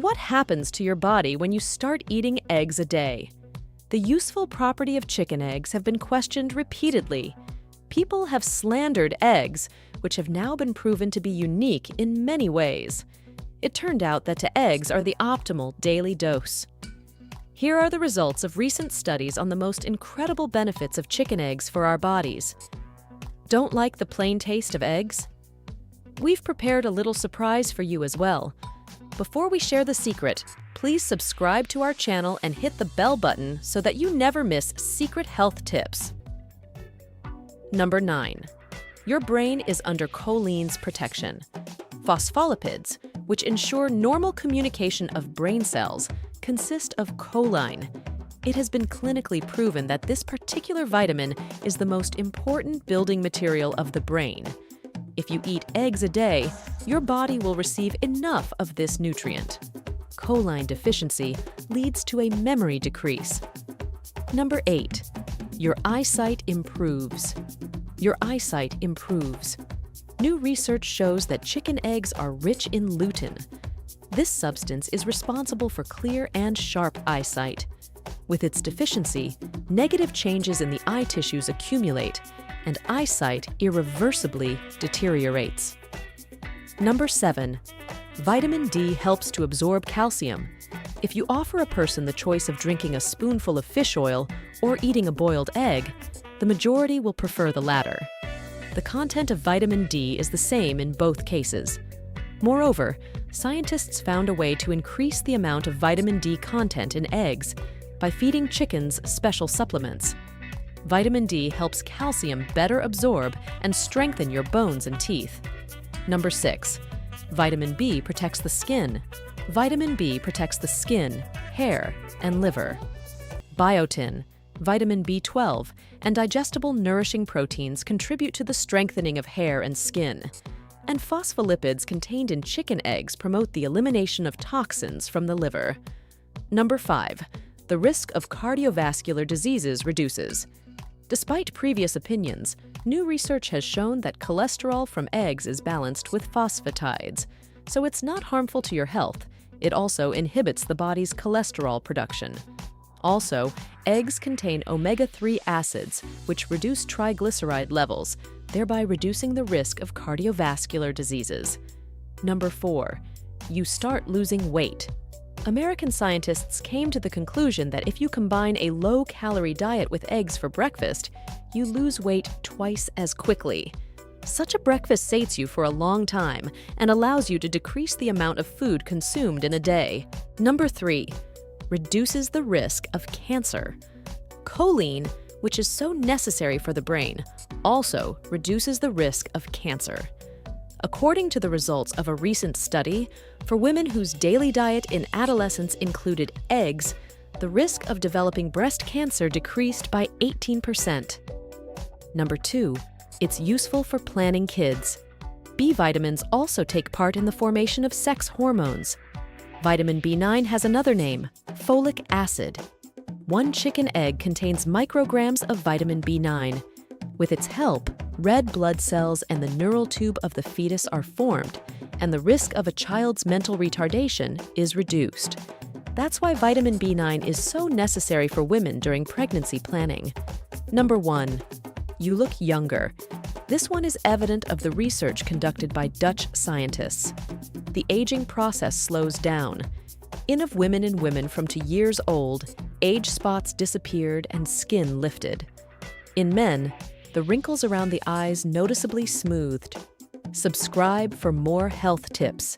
What happens to your body when you start eating eggs a day? The useful property of chicken eggs have been questioned repeatedly. People have slandered eggs, which have now been proven to be unique in many ways. It turned out that eggs are the optimal daily dose. Here are the results of recent studies on the most incredible benefits of chicken eggs for our bodies. Don't like the plain taste of eggs? We've prepared a little surprise for you as well. Before we share the secret, please subscribe to our channel and hit the bell button so that you never miss secret health tips. Number 9. Your brain is under choline's protection. Phospholipids, which ensure normal communication of brain cells, consist of choline. It has been clinically proven that this particular vitamin is the most important building material of the brain. If you eat eggs a day, your body will receive enough of this nutrient. Choline deficiency leads to a memory decrease. Number 8. Your eyesight improves. Your eyesight improves. New research shows that chicken eggs are rich in lutein. This substance is responsible for clear and sharp eyesight. With its deficiency, negative changes in the eye tissues accumulate, and eyesight irreversibly deteriorates. Number 7. Vitamin D helps to absorb calcium. If you offer a person the choice of drinking a spoonful of fish oil or eating a boiled egg, the majority will prefer the latter. The content of vitamin D is the same in both cases. Moreover, scientists found a way to increase the amount of vitamin D content in eggs by feeding chickens special supplements. Vitamin D helps calcium better absorb and strengthen your bones and teeth. Number 6. Vitamin B protects the skin. Vitamin B protects the skin, hair, and liver. Biotin, vitamin B12, and digestible nourishing proteins contribute to the strengthening of hair and skin. And phospholipids contained in chicken eggs promote the elimination of toxins from the liver. Number 5. The risk of cardiovascular diseases reduces. Despite previous opinions, new research has shown that cholesterol from eggs is balanced with phosphatides, so it's not harmful to your health. It also inhibits the body's cholesterol production. Also, eggs contain omega-3 acids, which reduce triglyceride levels, thereby reducing the risk of cardiovascular diseases. Number 4. You start losing weight. American scientists came to the conclusion that if you combine a low-calorie diet with eggs for breakfast, you lose weight twice as quickly. Such a breakfast sates you for a long time and allows you to decrease the amount of food consumed in a day. Number 3. Reduces the risk of cancer. Choline, which is so necessary for the brain, also reduces the risk of cancer. According to the results of a recent study, for women whose daily diet in adolescence included eggs, the risk of developing breast cancer decreased by 18%. Number 2. It's useful for planning kids. B vitamins also take part in the formation of sex hormones. Vitamin B9 has another name, folic acid. One chicken egg contains micrograms of vitamin B9. With its help, red blood cells and the neural tube of the fetus are formed, and the risk of a child's mental retardation is reduced. That's why vitamin B9 is so necessary for women during pregnancy planning. Number 1. You look younger. This one is evident of the research conducted by Dutch scientists. The aging process slows down. In of women and women from 2 years old, age spots disappeared and skin lifted. In men, the wrinkles around the eyes noticeably smoothed. Subscribe for more health tips.